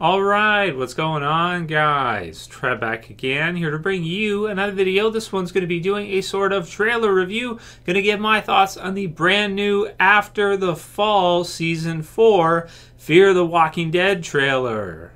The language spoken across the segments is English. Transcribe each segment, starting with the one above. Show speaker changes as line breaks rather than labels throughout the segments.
Alright, what's going on, guys? Trev back again, here to bring you another video. This one's going to be doing a sort of trailer review. Going to give my thoughts on the brand new After the Fall Season 4 Fear the Walking Dead trailer.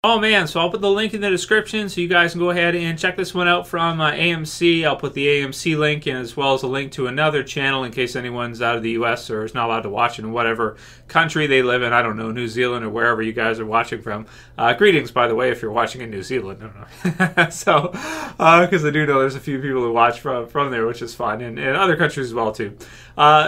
Oh man, so I'll put the link in the description so you guys can go ahead and check this one out from AMC. I'll put the AMC link in as well as a link to another channel in case anyone's out of the US or is not allowed to watch it in whatever country they live in. I don't know, New Zealand or wherever you guys are watching from. Greetings, by the way, if you're watching in New Zealand. So, because I do know there's a few people who watch from there, which is fun, and other countries as well too.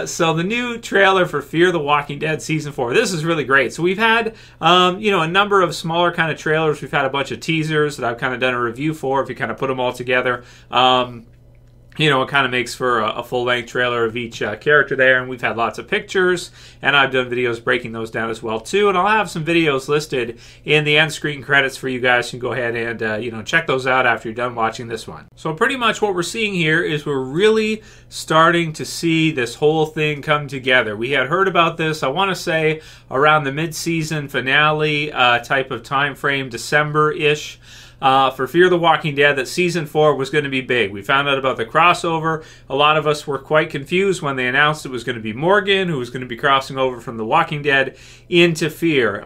So the new trailer for Fear the Walking Dead Season 4. This is really great. So we've had, a number of smaller kind of trailers. We've had a bunch of teasers that I've kind of done a review for. If you kind of put them all together, it kind of makes for a full-length trailer of each character there, and we've had lots of pictures, and I've done videos breaking those down as well too, and I'll have some videos listed in the end screen credits for you guys. You can go ahead and check those out after you're done watching this one. So pretty much what we're seeing here is we're really starting to see this whole thing come together. We had heard about this, I want to say, around the mid-season finale type of time frame, December-ish. For Fear the Walking Dead, that Season 4 was going to be big. We found out about the crossover. A lot of us were quite confused when they announced it was going to be Morgan, who was going to be crossing over from The Walking Dead into Fear.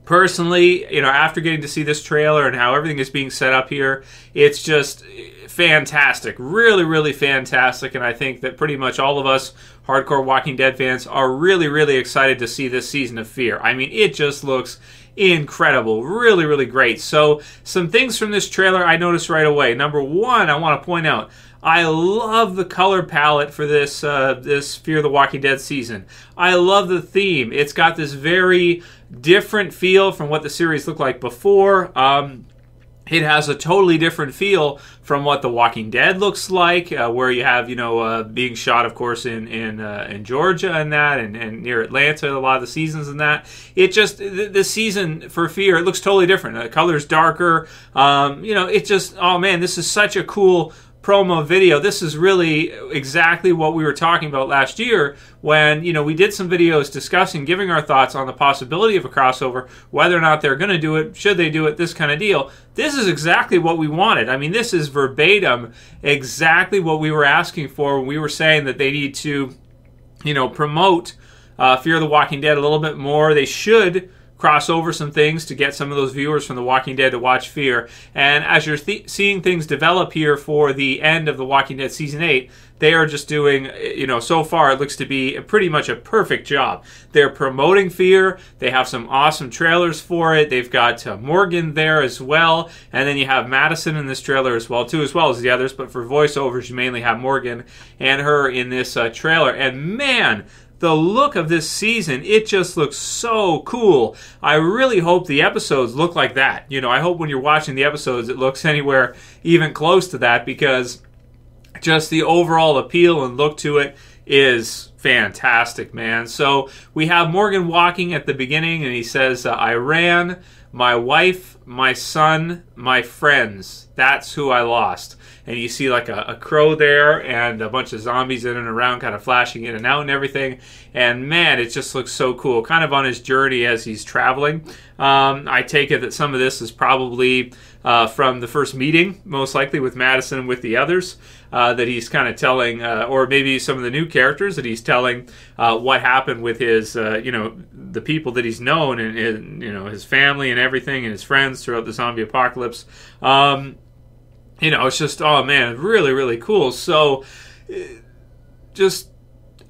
Personally, after getting to see this trailer and how everything is being set up here, it's just fantastic. Really, really fantastic. And I think that pretty much all of us hardcore Walking Dead fans are really, really excited to see this season of Fear. I mean, it just looks incredible. Really, really great. So, some things from this trailer I noticed right away. Number one, I want to point out, I love the color palette for this this Fear the Walking Dead season. I love the theme. It's got this very different feel from what the series looked like before. It has a totally different feel from what The Walking Dead looks like, where you have, being shot, of course, in Georgia and that, and near Atlanta, a lot of the seasons and that. It just, the season for Fear, it looks totally different. The color's darker. It just, oh man, this is such a cool promo video. This is really exactly what we were talking about last year when, we did some videos discussing, giving our thoughts on the possibility of a crossover, whether or not they're going to do it, should they do it, this kind of deal. This is exactly what we wanted. I mean, this is verbatim exactly what we were asking for when we were saying that they need to, promote Fear the Walking Dead a little bit more. They should cross over some things to get some of those viewers from The Walking Dead to watch Fear. And as you're seeing things develop here for the end of The Walking Dead Season 8, they are just doing, so far it looks to be pretty much a perfect job. They're promoting Fear. They have some awesome trailers for it. They've got Morgan there as well. And then you have Madison in this trailer as well, too, as well as the others. But for voiceovers, you mainly have Morgan and her in this trailer. And man, the look of this season, it just looks so cool. I really hope the episodes look like that. I hope when you're watching the episodes it looks anywhere even close to that, because just the overall appeal and look to it is fantastic, man. So we have Morgan walking at the beginning, and he says, I ran, my wife, my son, my friends. That's who I lost. And you see like a crow there and a bunch of zombies in and around kind of flashing in and out and everything. And man, it just looks so cool. Kind of on his journey as he's traveling. I take it that some of this is probably from the first meeting, most likely with Madison and with the others, that he's kind of telling, or maybe some of the new characters that he's telling what happened with his, the people that he's known and his family and everything and his friends throughout the zombie apocalypse. It's just, oh man, really, really cool. So,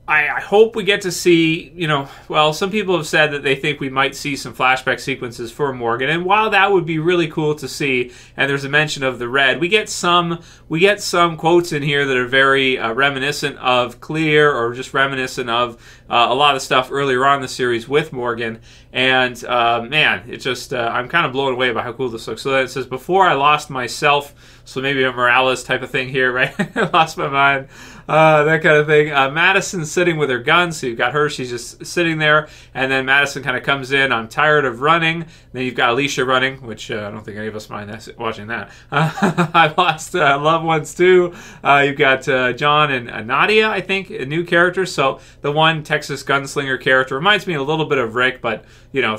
I hope we get to see, some people have said that they think we might see some flashback sequences for Morgan, and while that would be really cool to see, and there's a mention of the red, we get some quotes in here that are very reminiscent of Clear, or just reminiscent of a lot of stuff earlier on in the series with Morgan, and man, it just, I'm kind of blown away by how cool this looks. So then it says, before I lost myself, So maybe a Morales type of thing here, right? I lost my mind. That kind of thing. Madison's sitting with her gun, so you've got her. She's just sitting there, and then Madison kind of comes in. I'm tired of running. Then you've got Alicia running, which I don't think any of us mind watching that. I've lost loved ones too. You've got Jon and Nadia, I think, a new character. So the one Texas gunslinger character reminds me a little bit of Rick, but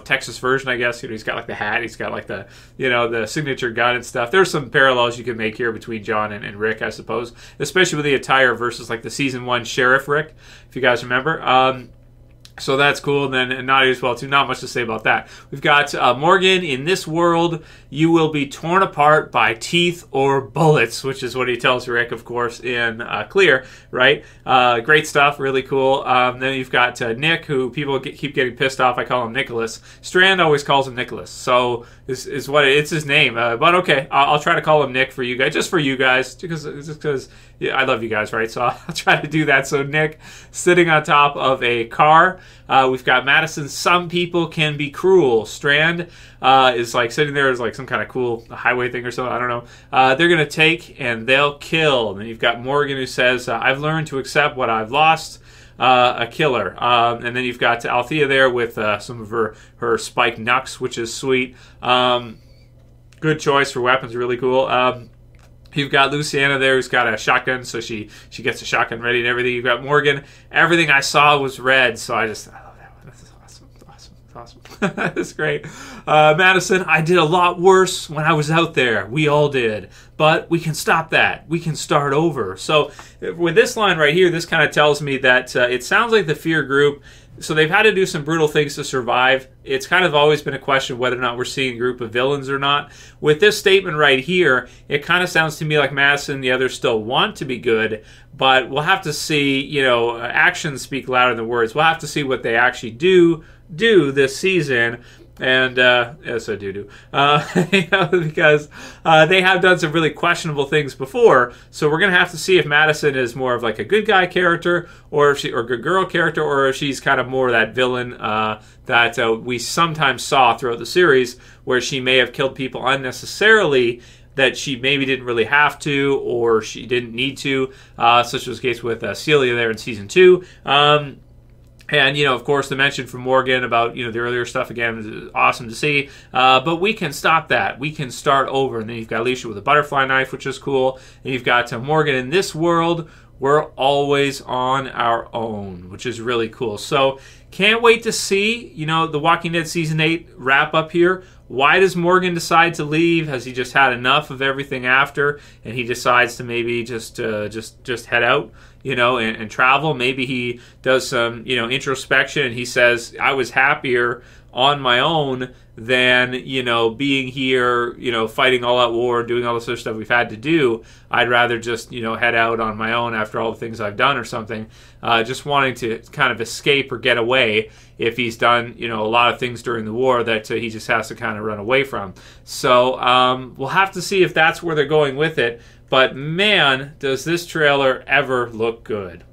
Texas version, I guess. He's got like the hat, he's got like the the signature gun and stuff. There's some parallels you can make here between Jon and Rick, I suppose, especially with the attire versus like the season 1 Sheriff Rick, if you guys remember. So that's cool. And then Nadia as well too. Not much to say about that. We've got Morgan. In this world, you will be torn apart by teeth or bullets, which is what he tells Rick, of course, in Clear, right? Great stuff. Really cool. Then you've got Nick, who people keep getting pissed off. I call him Nicholas. Strand always calls him Nicholas. So is what it's his name. But okay, I'll try to call him Nick for you guys, just for you guys, because yeah, I love you guys, right? So I'll try to do that. So Nick sitting on top of a car. We've got Madison. Some people can be cruel. Strand is like sitting there as like some kind of cool highway thing or something. I don't know. They're going to take and they'll kill. And then you've got Morgan, who says, I've learned to accept what I've lost. A killer. And then you've got Althea there with some of her spiked knucks, which is sweet. Good choice for weapons. Really cool. You've got Luciana there, who's got a shotgun, so she gets a shotgun ready and everything. You've got Morgan. Everything I saw was red, so I love that one. This is awesome. That's great. Madison, I did a lot worse when I was out there. We all did. But we can stop that. We can start over. So with this line right here, this kind of tells me that it sounds like the Fear group, so they've had to do some brutal things to survive. It's kind of always been a question of whether or not we're seeing a group of villains or not. With this statement right here, it kind of sounds to me like Madison and the others still want to be good, but we'll have to see, actions speak louder than words. We'll have to see what they actually do this season. And yes, I do. Because they have done some really questionable things before. So we're gonna have to see if Madison is more of like a good guy character, or good girl character, or if she's kind of more that villain that we sometimes saw throughout the series, where she may have killed people unnecessarily that she maybe didn't really have to, or she didn't need to. Such was the case with Celia there in season 2. And, of course, the mention from Morgan about, the earlier stuff, again, is awesome to see. But we can stop that. We can start over. And then you've got Alicia with a butterfly knife, which is cool. And you've got Morgan. In this world, we're always on our own, which is really cool. So can't wait to see, The Walking Dead Season 8 wrap up here. Why does Morgan decide to leave? Has he just had enough of everything after, and he decides to maybe just head out, and travel? Maybe he does some, introspection, and he says, I was happier on my own than, being here, fighting all out war, doing all this other stuff we've had to do. I'd rather just, head out on my own after all the things I've done or something. Just wanting to kind of escape or get away if he's done, a lot of things during the war that he just has to kind of run away from. So we'll have to see if that's where they're going with it. But man, does this trailer ever look good.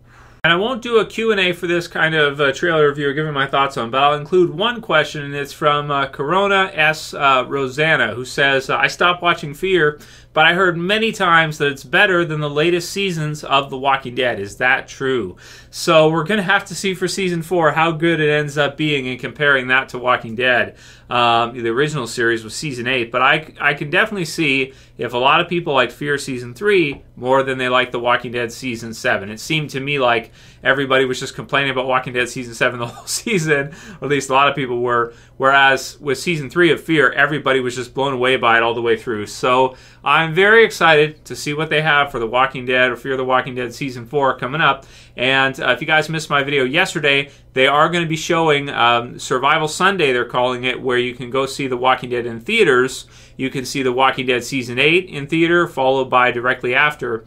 And I won't do a Q&A for this kind of trailer review or giving my thoughts on, but I'll include one question, and it's from Corona S. Rosanna, who says, I stopped watching Fear, but I heard many times that it's better than the latest seasons of The Walking Dead. Is that true? So we're going to have to see for Season 4 how good it ends up being in comparing that to Walking Dead. The original series was Season 8, but I can definitely see if a lot of people liked Fear Season 3 more than they liked The Walking Dead Season 7. It seemed to me like everybody was just complaining about Walking Dead Season 7 the whole season, or at least a lot of people were, whereas with Season 3 of Fear, everybody was just blown away by it all the way through. So I'm very excited to see what they have for The Walking Dead or Fear the Walking Dead Season 4 coming up. And if you guys missed my video yesterday, they are going to be showing Survival Sunday, they're calling it, where you can go see The Walking Dead in theaters. You can see The Walking Dead Season 8 in theater, followed by directly after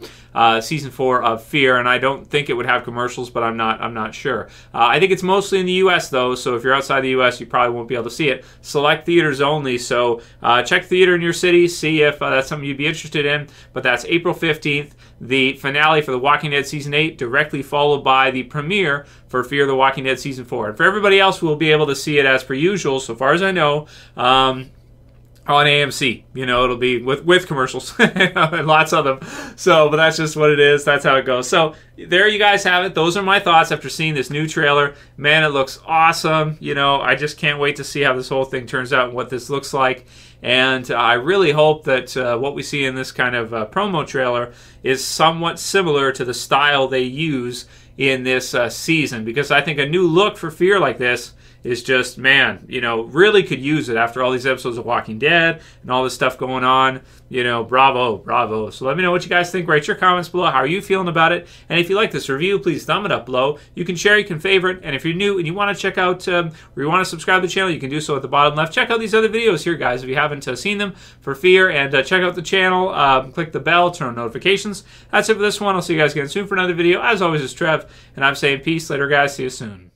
Season 4 of Fear. And I don't think it would have commercials, but I'm not sure. I think it's mostly in the U.S. though, so if you're outside the U.S., you probably won't be able to see it. Select theaters only, so check theater in your city, see if that's something you'd be interested in. But that's April 15th, the finale for The Walking Dead Season 8, directly followed by the premiere for Fear the Walking Dead Season 4. And for everybody else, we'll be able to see it as per usual, so far as I know, on AMC. You know, it'll be with commercials and lots of them. So, but that's just what it is. That's how it goes. So there you guys have it. Those are my thoughts after seeing this new trailer. Man, it looks awesome. You know, I just can't wait to see how this whole thing turns out and what this looks like. And I really hope that what we see in this kind of promo trailer is somewhat similar to the style they use in this season, because I think a new look for Fear like this is just, man, you know, really could use it after all these episodes of Walking Dead and all this stuff going on. You know, bravo, bravo. So let me know what you guys think. Write your comments below. How are you feeling about it? And if you like this review, please thumb it up below. You can share, you can favorite. And if you're new and you want to check out, or you want to subscribe to the channel, you can do so at the bottom left. Check out these other videos here, guys, if you haven't seen them for Fear. And check out the channel. Click the bell, turn on notifications. That's it for this one. I'll see you guys again soon for another video. As always, it's Trev, and I'm saying peace. Later, guys. See you soon.